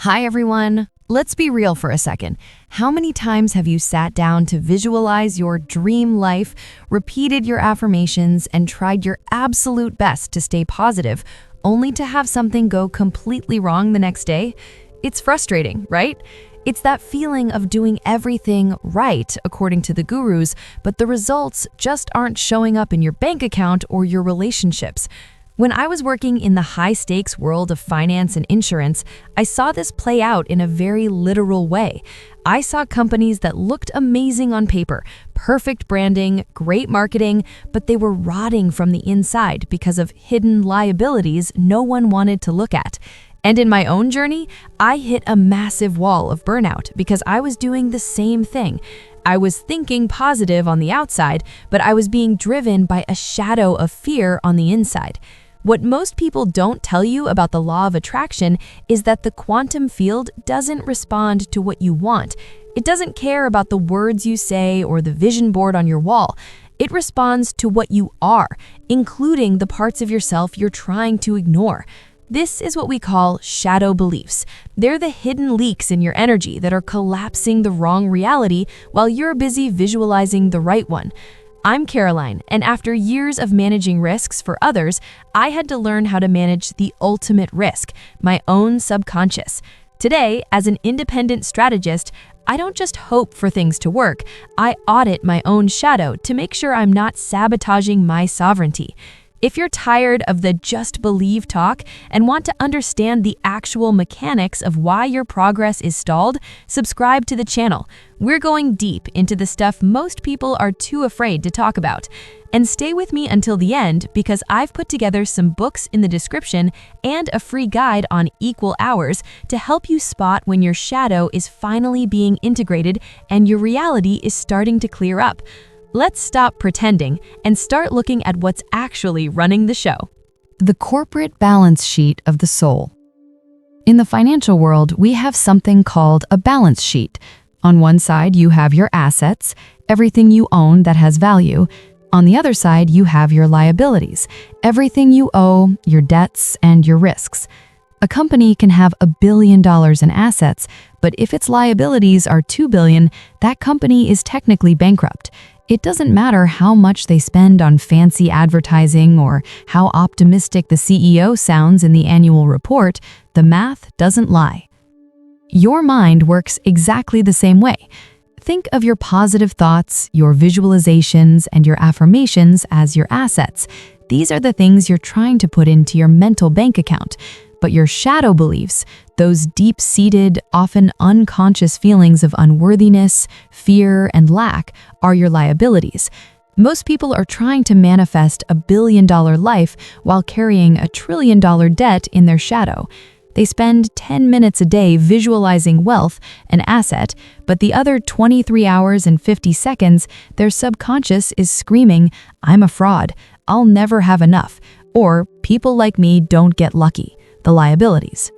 Hi everyone! Let's be real for a second. How many times have you sat down to visualize your dream life, repeated your affirmations, and tried your absolute best to stay positive, only to have something go completely wrong the next day? It's frustrating, right? It's that feeling of doing everything right, according to the gurus, but the results just aren't showing up in your bank account or your relationships. When I was working in the high-stakes world of finance and insurance, I saw this play out in a very literal way. I saw companies that looked amazing on paper, perfect branding, great marketing, but they were rotting from the inside because of hidden liabilities no one wanted to look at. And in my own journey, I hit a massive wall of burnout because I was doing the same thing. I was thinking positive on the outside, but I was being driven by a shadow of fear on the inside. What most people don't tell you about the law of attraction is that the quantum field doesn't respond to what you want. It doesn't care about the words you say or the vision board on your wall. It responds to what you are, including the parts of yourself you're trying to ignore. This is what we call shadow beliefs. They're the hidden leaks in your energy that are collapsing the wrong reality while you're busy visualizing the right one. I'm Caroline, and after years of managing risks for others, I had to learn how to manage the ultimate risk, my own subconscious. Today, as an independent strategist, I don't just hope for things to work, I audit my own shadow to make sure I'm not sabotaging my sovereignty. If you're tired of the just believe talk and want to understand the actual mechanics of why your progress is stalled, subscribe to the channel. We're going deep into the stuff most people are too afraid to talk about. And stay with me until the end because I've put together some books in the description and a free guide on equal hours to help you spot when your shadow is finally being integrated and your reality is starting to clear up. Let's stop pretending and start looking at what's actually running the show. The corporate balance sheet of the soul. In the financial world, we have something called a balance sheet. On one side, you have your assets, everything you own that has value. On the other side, you have your liabilities, everything you owe, your debts, and your risks. A company can have $1 billion in assets, but if its liabilities are $2 billion, that company is technically bankrupt. It doesn't matter how much they spend on fancy advertising or how optimistic the CEO sounds in the annual report, the math doesn't lie. Your mind works exactly the same way. Think of your positive thoughts, your visualizations, and your affirmations as your assets. These are the things you're trying to put into your mental bank account. But your shadow beliefs, those deep-seated, often unconscious feelings of unworthiness, fear, and lack, are your liabilities. Most people are trying to manifest a billion-dollar life while carrying a trillion-dollar debt in their shadow. They spend 10 minutes a day visualizing wealth, an asset, but the other 23 hours and 50 seconds, their subconscious is screaming, "I'm a fraud, I'll never have enough," or "people like me don't get lucky." The liabilities.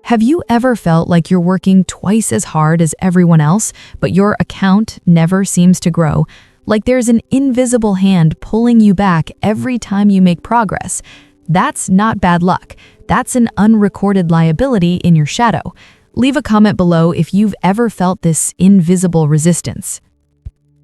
Have you ever felt like you're working twice as hard as everyone else, but your account never seems to grow? Like there's an invisible hand pulling you back every time you make progress? That's not bad luck. That's an unrecorded liability in your shadow. Leave a comment below if you've ever felt this invisible resistance.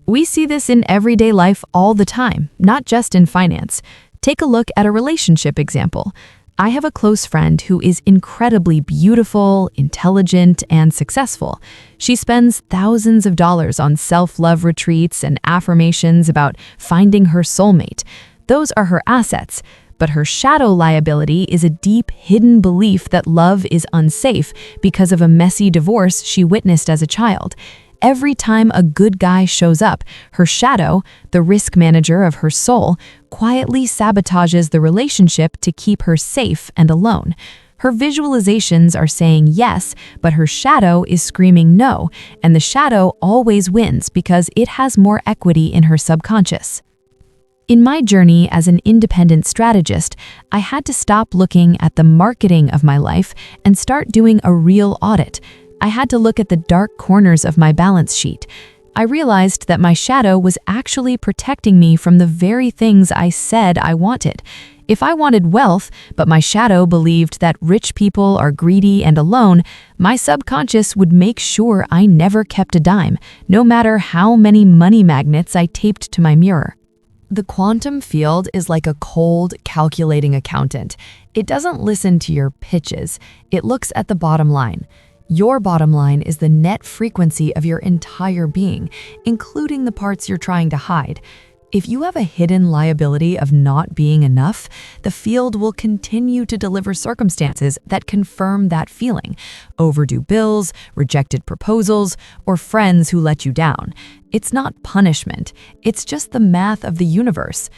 We see this in everyday life all the time, not just in finance. Take a look at a relationship example. I have a close friend who is incredibly beautiful, intelligent, and successful. She spends thousands of dollars on self-love retreats and affirmations about finding her soulmate. Those are her assets, but her shadow liability is a deep, hidden belief that love is unsafe because of a messy divorce she witnessed as a child. Every time a good guy shows up, her shadow, the risk manager of her soul, quietly sabotages the relationship to keep her safe and alone. Her visualizations are saying yes, but her shadow is screaming no, and the shadow always wins because it has more equity in her subconscious. In my journey as an independent strategist, I had to stop looking at the marketing of my life and start doing a real audit. I had to look at the dark corners of my balance sheet. I realized that my shadow was actually protecting me from the very things I said I wanted. If I wanted wealth, but my shadow believed that rich people are greedy and alone, My subconscious would make sure I never kept a dime, no matter how many money magnets I taped to my mirror. The quantum field is like a cold, calculating accountant. It doesn't listen to your pitches. It looks at the bottom line. Your bottom line is the net frequency of your entire being, including the parts you're trying to hide. If you have a hidden liability of not being enough, the field will continue to deliver circumstances that confirm that feeling. Overdue bills, rejected proposals, or friends who let you down. It's not punishment, it's just the math of the universe.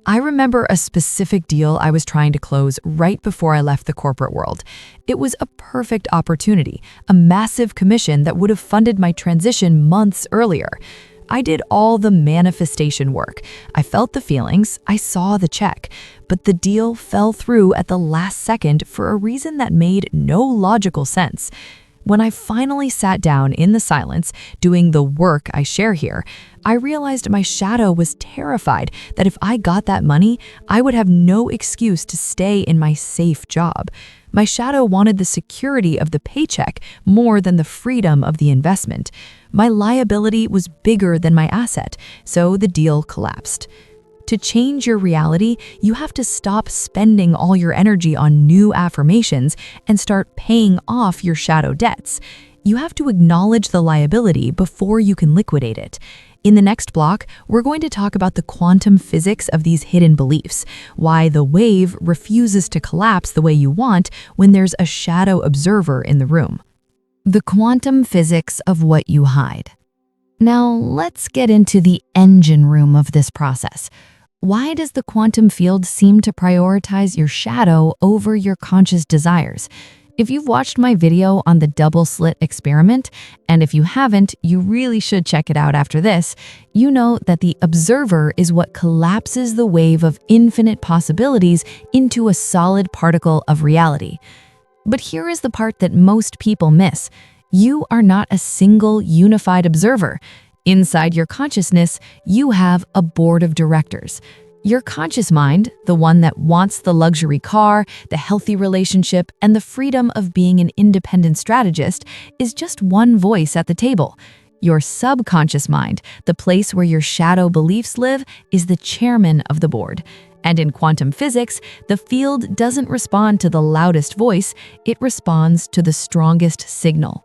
I remember a specific deal I was trying to close right before I left the corporate world. It was a perfect opportunity, a massive commission that would have funded my transition months earlier. I did all the manifestation work. I felt the feelings, I saw the check, but the deal fell through at the last second for a reason that made no logical sense. When I finally sat down in the silence, doing the work I share here, I realized my shadow was terrified that if I got that money, I would have no excuse to stay in my safe job. My shadow wanted the security of the paycheck more than the freedom of the investment. My liability was bigger than my asset, so the deal collapsed. To change your reality, you have to stop spending all your energy on new affirmations and start paying off your shadow debts. You have to acknowledge the liability before you can liquidate it. In the next block, we're going to talk about the quantum physics of these hidden beliefs, why the wave refuses to collapse the way you want when there's a shadow observer in the room. The quantum physics of what you hide. Now, let's get into the engine room of this process. Why does the quantum field seem to prioritize your shadow over your conscious desires? If you've watched my video on the double slit experiment, and if you haven't, you really should check it out after this, you know that the observer is what collapses the wave of infinite possibilities into a solid particle of reality. But here is the part that most people miss. You are not a single unified observer. Inside your consciousness, you have a board of directors. Your conscious mind, the one that wants the luxury car, the healthy relationship, and the freedom of being an independent strategist, is just one voice at the table. Your subconscious mind, the place where your shadow beliefs live, is the chairman of the board. And in quantum physics, the field doesn't respond to the loudest voice, it responds to the strongest signal.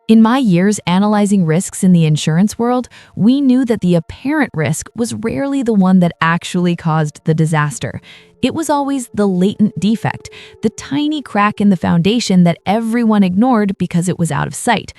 In my years analyzing risks in the insurance world, we knew that the apparent risk was rarely the one that actually caused the disaster. It was always the latent defect, the tiny crack in the foundation that everyone ignored because it was out of sight.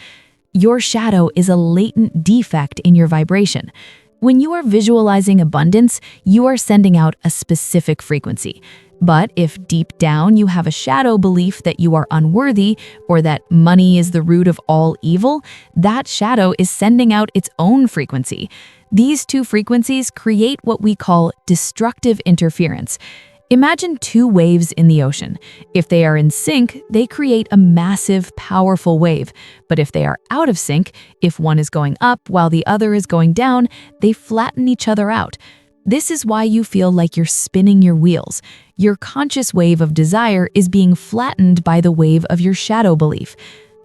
Your shadow is a latent defect in your vibration. When you are visualizing abundance, you are sending out a specific frequency. But if deep down you have a shadow belief that you are unworthy or that money is the root of all evil, that shadow is sending out its own frequency. These two frequencies create what we call destructive interference. Imagine two waves in the ocean. If they are in sync, they create a massive, powerful wave. But if they are out of sync, if one is going up while the other is going down, they flatten each other out. This is why you feel like you're spinning your wheels. Your conscious wave of desire is being flattened by the wave of your shadow belief.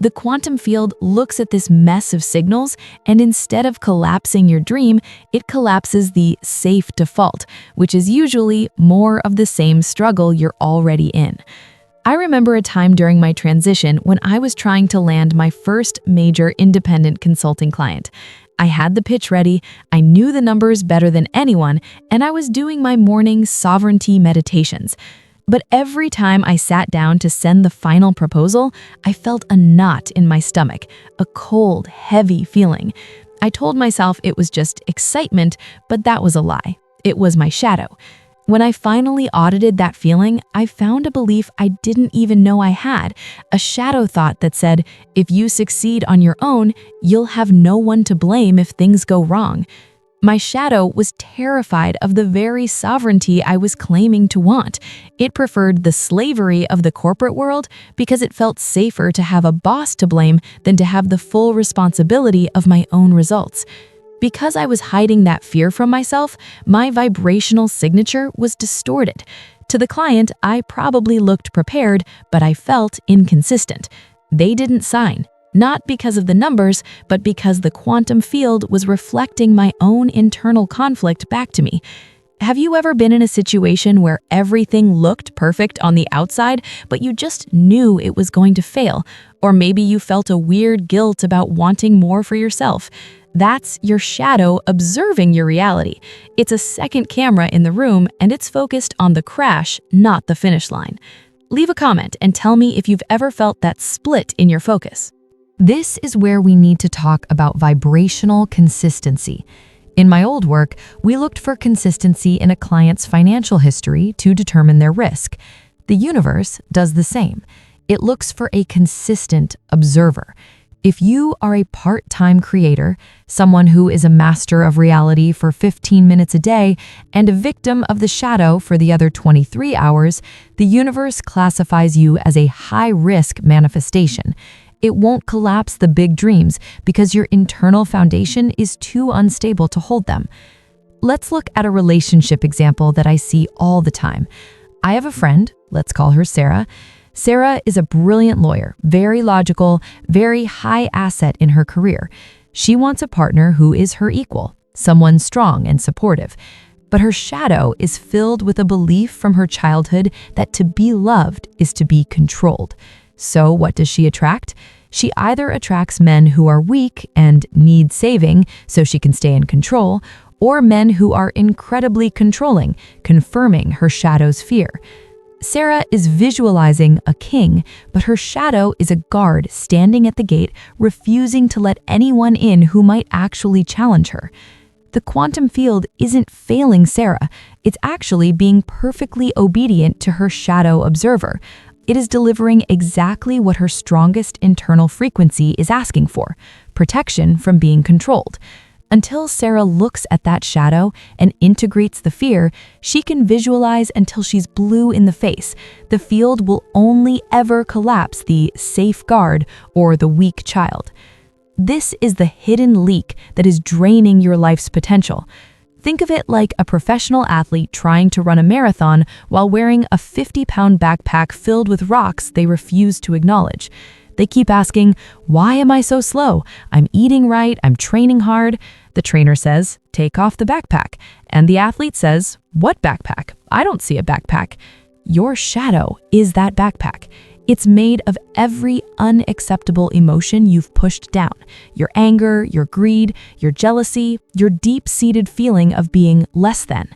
The quantum field looks at this mess of signals, and instead of collapsing your dream, it collapses the safe default, which is usually more of the same struggle you're already in. I remember a time during my transition when I was trying to land my first major independent consulting client. I had the pitch ready, I knew the numbers better than anyone, and I was doing my morning sovereignty meditations. But every time I sat down to send the final proposal, I felt a knot in my stomach, a cold, heavy feeling. I told myself it was just excitement, but that was a lie. It was my shadow. When I finally audited that feeling, I found a belief I didn't even know I had, a shadow thought that said, if you succeed on your own, you'll have no one to blame if things go wrong. My shadow was terrified of the very sovereignty I was claiming to want. It preferred the slavery of the corporate world because it felt safer to have a boss to blame than to have the full responsibility of my own results. Because I was hiding that fear from myself, my vibrational signature was distorted. To the client, I probably looked prepared, but I felt inconsistent. They didn't sign, not because of the numbers, but because the quantum field was reflecting my own internal conflict back to me. Have you ever been in a situation where everything looked perfect on the outside, but you just knew it was going to fail? Or maybe you felt a weird guilt about wanting more for yourself. That's your shadow observing your reality. It's a second camera in the room, and it's focused on the crash, not the finish line. Leave a comment and tell me if you've ever felt that split in your focus. This is where we need to talk about vibrational consistency. In my old work, we looked for consistency in a client's financial history to determine their risk. The universe does the same. It looks for a consistent observer. If you are a part-time creator, someone who is a master of reality for 15 minutes a day and a victim of the shadow for the other 23 hours, the universe classifies you as a high-risk manifestation. It won't collapse the big dreams because your internal foundation is too unstable to hold them. Let's look at a relationship example that I see all the time. I have a friend, let's call her Sarah. Sarah is a brilliant lawyer, very logical, very high asset in her career. She wants a partner who is her equal, someone strong and supportive. But her shadow is filled with a belief from her childhood that to be loved is to be controlled. So what does she attract? She either attracts men who are weak and need saving so she can stay in control, or men who are incredibly controlling, confirming her shadow's fear. Sarah is visualizing a king, but her shadow is a guard standing at the gate, refusing to let anyone in who might actually challenge her. The quantum field isn't failing Sarah. It's actually being perfectly obedient to her shadow observer. It is delivering exactly what her strongest internal frequency is asking for: protection from being controlled. Until Sarah looks at that shadow and integrates the fear, she can visualize until she's blue in the face. The field will only ever collapse the safeguard or the weak child. This is the hidden leak that is draining your life's potential. Think of it like a professional athlete trying to run a marathon while wearing a 50-pound backpack filled with rocks they refuse to acknowledge. They keep asking, "Why am I so slow? I'm eating right, I'm training hard." The trainer says, "Take off the backpack." And the athlete says, "What backpack? I don't see a backpack." Your shadow is that backpack. It's made of every unacceptable emotion you've pushed down: your anger, your greed, your jealousy, your deep-seated feeling of being less than.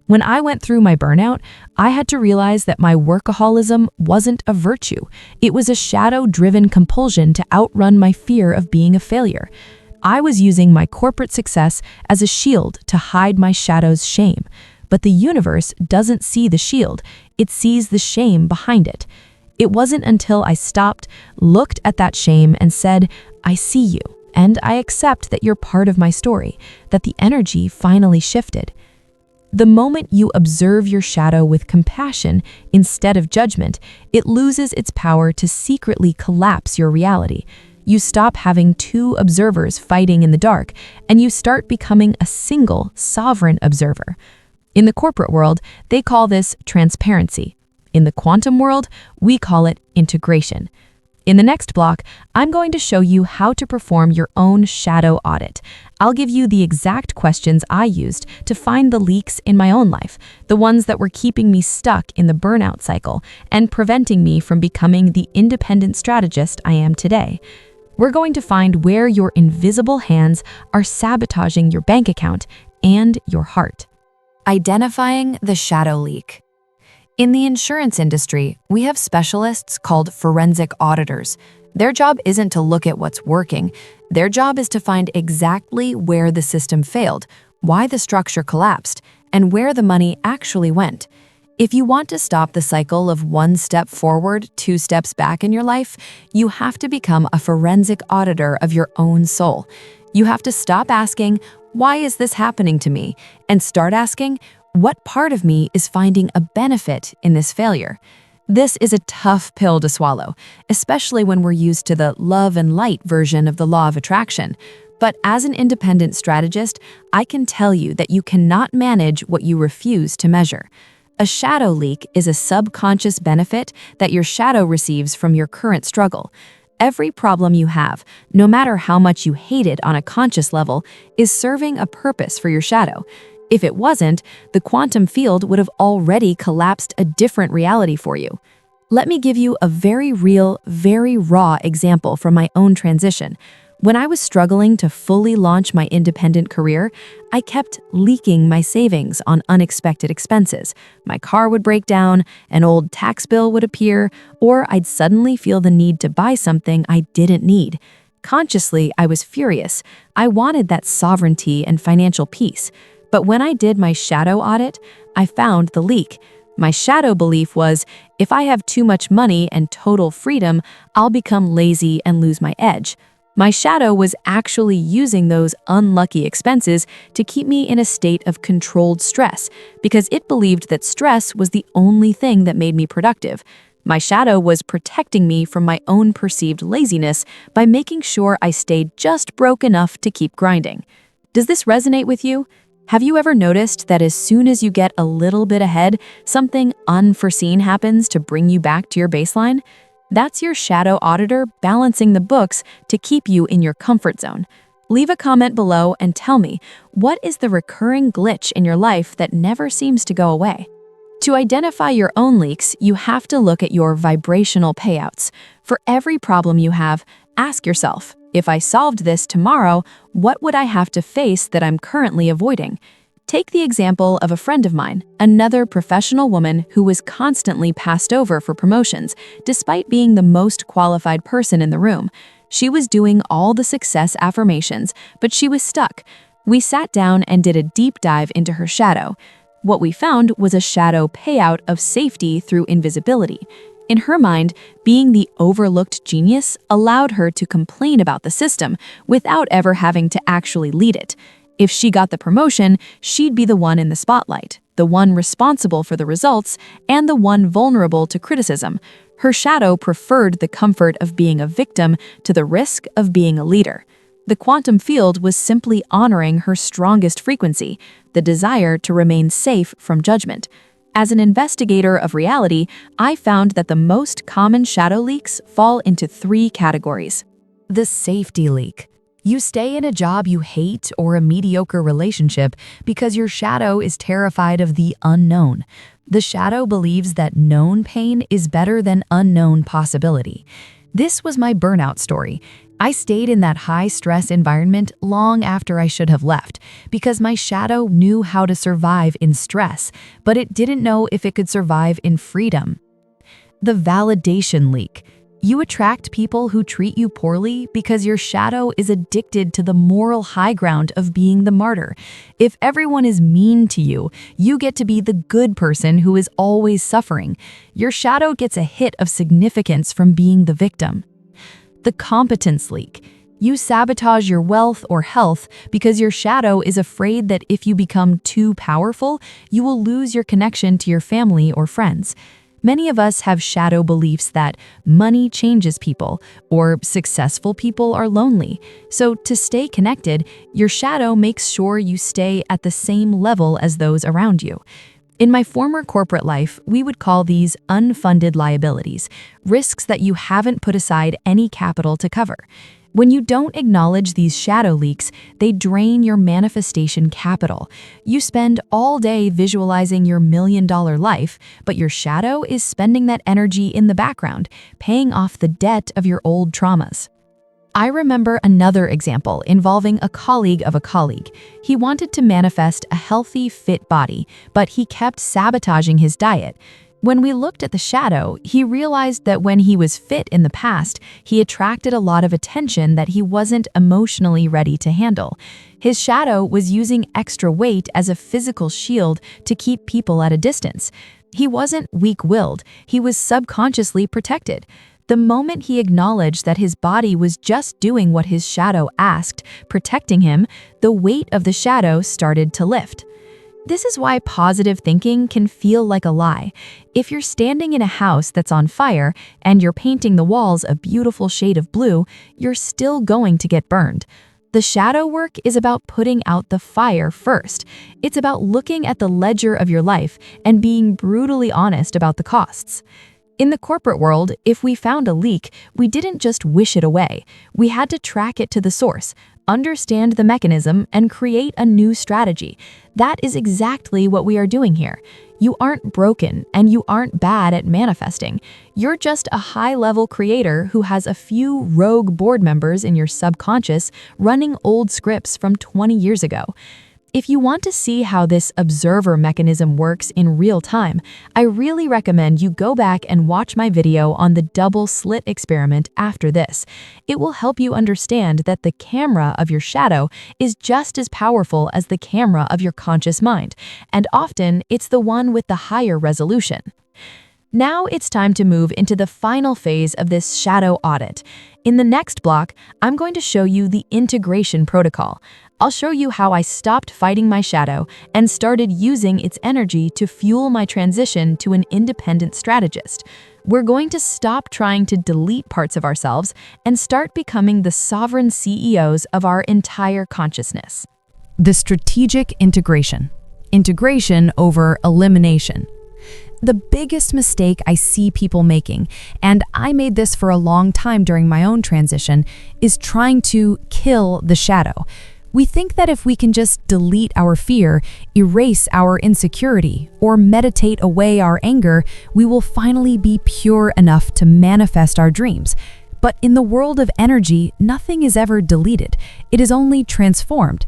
When I went through my burnout, I had to realize that my workaholism wasn't a virtue. It was a shadow-driven compulsion to outrun my fear of being a failure. I was using my corporate success as a shield to hide my shadow's shame. But the universe doesn't see the shield, it sees the shame behind it. It wasn't until I stopped, looked at that shame, and said, "I see you, and I accept that you're part of my story," that the energy finally shifted. The moment you observe your shadow with compassion instead of judgment, it loses its power to secretly collapse your reality. You stop having two observers fighting in the dark, and you start becoming a single, sovereign observer. In the corporate world, they call this transparency. In the quantum world, we call it integration. In the next block, I'm going to show you how to perform your own shadow audit. I'll give you the exact questions I used to find the leaks in my own life, the ones that were keeping me stuck in the burnout cycle and preventing me from becoming the independent strategist I am today. We're going to find where your invisible hands are sabotaging your bank account and your heart. Identifying the shadow leak. In the insurance industry, we have specialists called forensic auditors. Their job isn't to look at what's working. Their job is to find exactly where the system failed, why the structure collapsed, and where the money actually went. If you want to stop the cycle of one step forward, two steps back in your life, you have to become a forensic auditor of your own soul. You have to stop asking, "Why is this happening to me?" and start asking, "What part of me is finding a benefit in this failure?" This is a tough pill to swallow, especially when we're used to the love and light version of the law of attraction. But as an independent strategist, I can tell you that you cannot manage what you refuse to measure. A shadow leak is a subconscious benefit that your shadow receives from your current struggle. Every problem you have, no matter how much you hate it on a conscious level, is serving a purpose for your shadow. If it wasn't, the quantum field would have already collapsed a different reality for you. Let me give you a very real, very raw example from my own transition. When I was struggling to fully launch my independent career, I kept leaking my savings on unexpected expenses. My car would break down, an old tax bill would appear, or I'd suddenly feel the need to buy something I didn't need. Consciously, I was furious. I wanted that sovereignty and financial peace. But when I did my shadow audit, I found the leak. My shadow belief was, if I have too much money and total freedom, I'll become lazy and lose my edge. My shadow was actually using those unlucky expenses to keep me in a state of controlled stress because it believed that stress was the only thing that made me productive. My shadow was protecting me from my own perceived laziness by making sure I stayed just broke enough to keep grinding. Does this resonate with you? Have you ever noticed that as soon as you get a little bit ahead, something unforeseen happens to bring you back to your baseline? That's your shadow auditor balancing the books to keep you in your comfort zone. Leave a comment below and tell me, what is the recurring glitch in your life that never seems to go away? To identify your own leaks, you have to look at your vibrational payouts. For every problem you have, ask yourself, if I solved this tomorrow, what would I have to face that I'm currently avoiding? Take the example of a friend of mine, another professional woman who was constantly passed over for promotions, despite being the most qualified person in the room. She was doing all the success affirmations, but she was stuck. We sat down and did a deep dive into her shadow. What we found was a shadow payout of safety through invisibility. In her mind, being the overlooked genius allowed her to complain about the system without ever having to actually lead it. If she got the promotion, she'd be the one in the spotlight, the one responsible for the results, and the one vulnerable to criticism. Her shadow preferred the comfort of being a victim to the risk of being a leader. The quantum field was simply honoring her strongest frequency, the desire to remain safe from judgment. As an investigator of reality, I found that the most common shadow leaks fall into 3 categories. The safety leak. You stay in a job you hate or a mediocre relationship because your shadow is terrified of the unknown. The shadow believes that known pain is better than unknown possibility. This was my burnout story. I stayed in that high-stress environment long after I should have left because my shadow knew how to survive in stress, but it didn't know if it could survive in freedom. The validation leak. You attract people who treat you poorly because your shadow is addicted to the moral high ground of being the martyr. If everyone is mean to you, you get to be the good person who is always suffering. Your shadow gets a hit of significance from being the victim. The competence leak. You sabotage your wealth or health because your shadow is afraid that if you become too powerful, you will lose your connection to your family or friends. Many of us have shadow beliefs that money changes people or successful people are lonely. So to stay connected, your shadow makes sure you stay at the same level as those around you. In my former corporate life, we would call these unfunded liabilities, risks that you haven't put aside any capital to cover. When you don't acknowledge these shadow leaks, they drain your manifestation capital. You spend all day visualizing your million-dollar life, but your shadow is spending that energy in the background, paying off the debt of your old traumas. I remember another example involving a colleague of a colleague. He wanted to manifest a healthy, fit body, but he kept sabotaging his diet. When we looked at the shadow, he realized that when he was fit in the past, he attracted a lot of attention that he wasn't emotionally ready to handle. His shadow was using extra weight as a physical shield to keep people at a distance. He wasn't weak-willed, he was subconsciously protected. The moment he acknowledged that his body was just doing what his shadow asked, protecting him, the weight of the shadow started to lift. This is why positive thinking can feel like a lie. If you're standing in a house that's on fire and you're painting the walls a beautiful shade of blue, you're still going to get burned. The shadow work is about putting out the fire first. It's about looking at the ledger of your life and being brutally honest about the costs. In the corporate world, if we found a leak, we didn't just wish it away. We had to track it to the source, understand the mechanism, and create a new strategy. That is exactly what we are doing here. You aren't broken, and you aren't bad at manifesting. You're just a high-level creator who has a few rogue board members in your subconscious running old scripts from 20 years ago. If you want to see how this observer mechanism works in real time, I really recommend you go back and watch my video on the double slit experiment after this. It will help you understand that the camera of your shadow is just as powerful as the camera of your conscious mind, and often it's the one with the higher resolution. Now it's time to move into the final phase of this shadow audit. In the next block, I'm going to show you the integration protocol. I'll show you how I stopped fighting my shadow and started using its energy to fuel my transition to an independent strategist. We're going to stop trying to delete parts of ourselves and start becoming the sovereign CEOs of our entire consciousness. The strategic integration. Integration over elimination. The biggest mistake I see people making, and I made this for a long time during my own transition, is trying to kill the shadow. We think that if we can just delete our fear, erase our insecurity, or meditate away our anger, we will finally be pure enough to manifest our dreams. But in the world of energy, nothing is ever deleted. It is only transformed.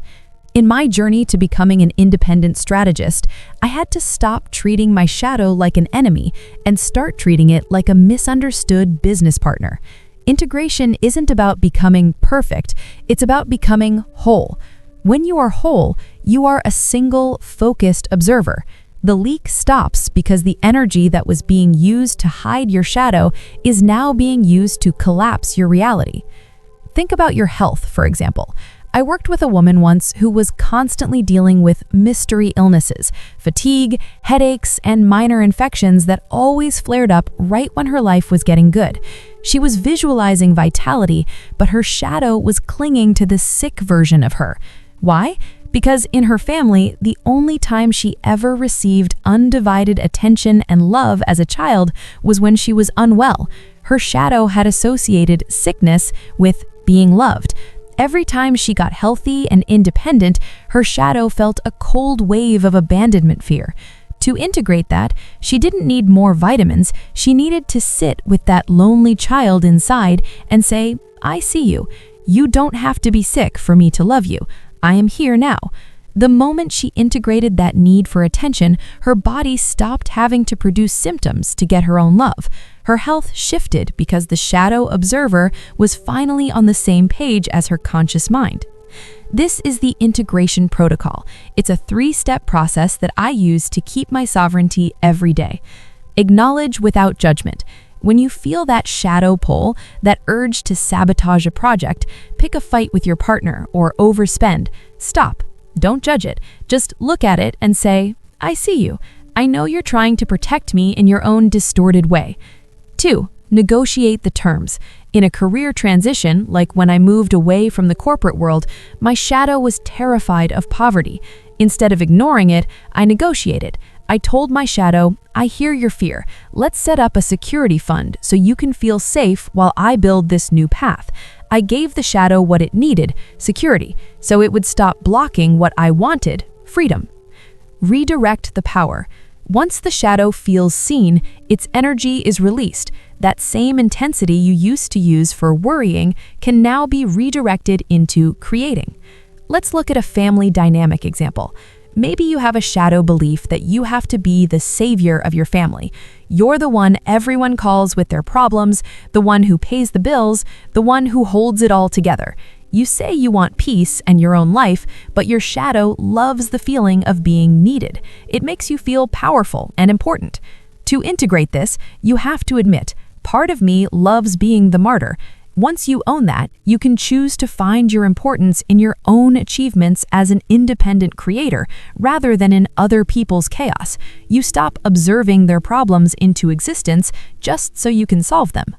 In my journey to becoming an independent strategist, I had to stop treating my shadow like an enemy and start treating it like a misunderstood business partner. Integration isn't about becoming perfect, it's about becoming whole. When you are whole, you are a single, focused observer. The leak stops because the energy that was being used to hide your shadow is now being used to collapse your reality. Think about your health, for example. I worked with a woman once who was constantly dealing with mystery illnesses, fatigue, headaches, and minor infections that always flared up right when her life was getting good. She was visualizing vitality, but her shadow was clinging to the sick version of her. Why? Because in her family, the only time she ever received undivided attention and love as a child was when she was unwell. Her shadow had associated sickness with being loved. Every time she got healthy and independent, her shadow felt a cold wave of abandonment fear. To integrate that, she didn't need more vitamins, she needed to sit with that lonely child inside and say, "I see you. You don't have to be sick for me to love you. I am here now." The moment she integrated that need for attention, her body stopped having to produce symptoms to get her own love. Her health shifted because the shadow observer was finally on the same page as her conscious mind. This is the integration protocol. It's a 3-step process that I use to keep my sovereignty every day. Acknowledge without judgment. When you feel that shadow pull, that urge to sabotage a project, pick a fight with your partner, or overspend, stop. Don't judge it. Just look at it and say, "I see you. I know you're trying to protect me in your own distorted way." 2. Negotiate the terms. In a career transition, like when I moved away from the corporate world, my shadow was terrified of poverty. Instead of ignoring it, I negotiated. I told my shadow, "I hear your fear. Let's set up a security fund so you can feel safe while I build this new path." I gave the shadow what it needed, security, so it would stop blocking what I wanted, freedom. Redirect the power. Once the shadow feels seen, its energy is released. That same intensity you used to use for worrying can now be redirected into creating. Let's look at a family dynamic example. Maybe you have a shadow belief that you have to be the savior of your family. You're the one everyone calls with their problems, the one who pays the bills, the one who holds it all together. You say you want peace and your own life, but your shadow loves the feeling of being needed. It makes you feel powerful and important. To integrate this, you have to admit, part of me loves being the martyr. Once you own that, you can choose to find your importance in your own achievements as an independent creator, rather than in other people's chaos. You stop observing their problems into existence just so you can solve them.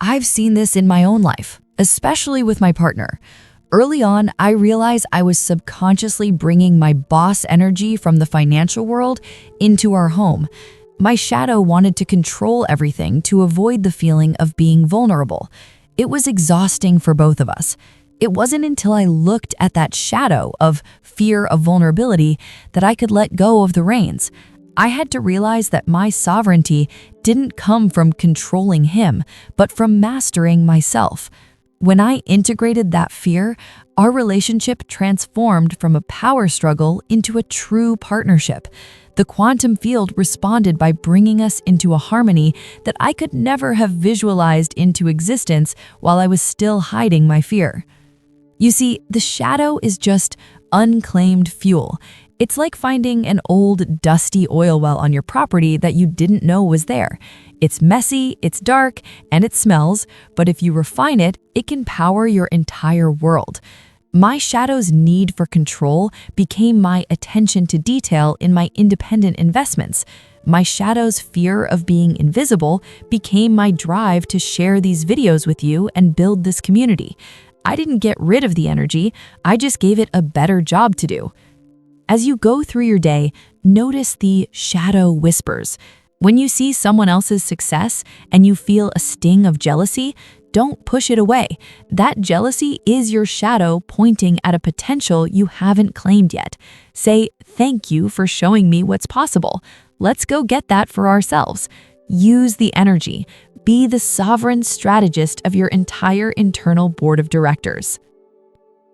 I've seen this in my own life, especially with my partner. Early on, I realized I was subconsciously bringing my boss energy from the financial world into our home. My shadow wanted to control everything to avoid the feeling of being vulnerable. It was exhausting for both of us. It wasn't until I looked at that shadow of fear of vulnerability that I could let go of the reins. I had to realize that my sovereignty didn't come from controlling him, but from mastering myself. When I integrated that fear, our relationship transformed from a power struggle into a true partnership. The quantum field responded by bringing us into a harmony that I could never have visualized into existence while I was still hiding my fear. You see, the shadow is just unclaimed fuel. It's like finding an old, dusty oil well on your property that you didn't know was there. It's messy, it's dark, and it smells, but if you refine it, it can power your entire world. My shadow's need for control became my attention to detail in my independent investments. My shadow's fear of being invisible became my drive to share these videos with you and build this community. I didn't get rid of the energy, I just gave it a better job to do. As you go through your day, notice the shadow whispers. When you see someone else's success and you feel a sting of jealousy, don't push it away. That jealousy is your shadow pointing at a potential you haven't claimed yet. Say, "Thank you for showing me what's possible. Let's go get that for ourselves." Use the energy. Be the sovereign strategist of your entire internal board of directors.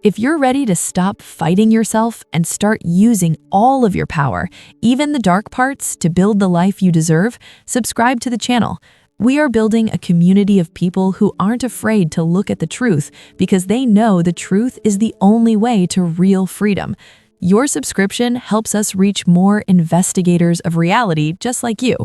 If you're ready to stop fighting yourself and start using all of your power, even the dark parts, to build the life you deserve, subscribe to the channel. We are building a community of people who aren't afraid to look at the truth because they know the truth is the only way to real freedom. Your subscription helps us reach more investigators of reality just like you.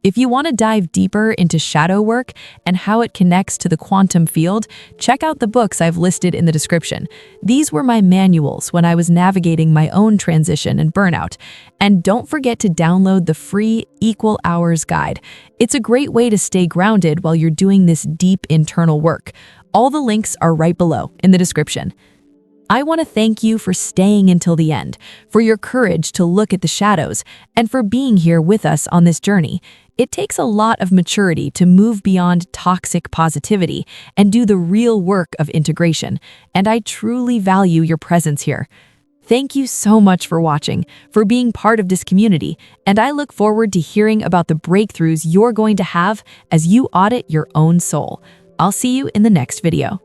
If you want to dive deeper into shadow work and how it connects to the quantum field, check out the books I've listed in the description. These were my manuals when I was navigating my own transition and burnout. And don't forget to download the free Equal Hours Guide. It's a great way to stay grounded while you're doing this deep internal work. All the links are right below in the description. I want to thank you for staying until the end, for your courage to look at the shadows, and for being here with us on this journey. It takes a lot of maturity to move beyond toxic positivity and do the real work of integration, and I truly value your presence here. Thank you so much for watching, for being part of this community, and I look forward to hearing about the breakthroughs you're going to have as you audit your own soul. I'll see you in the next video.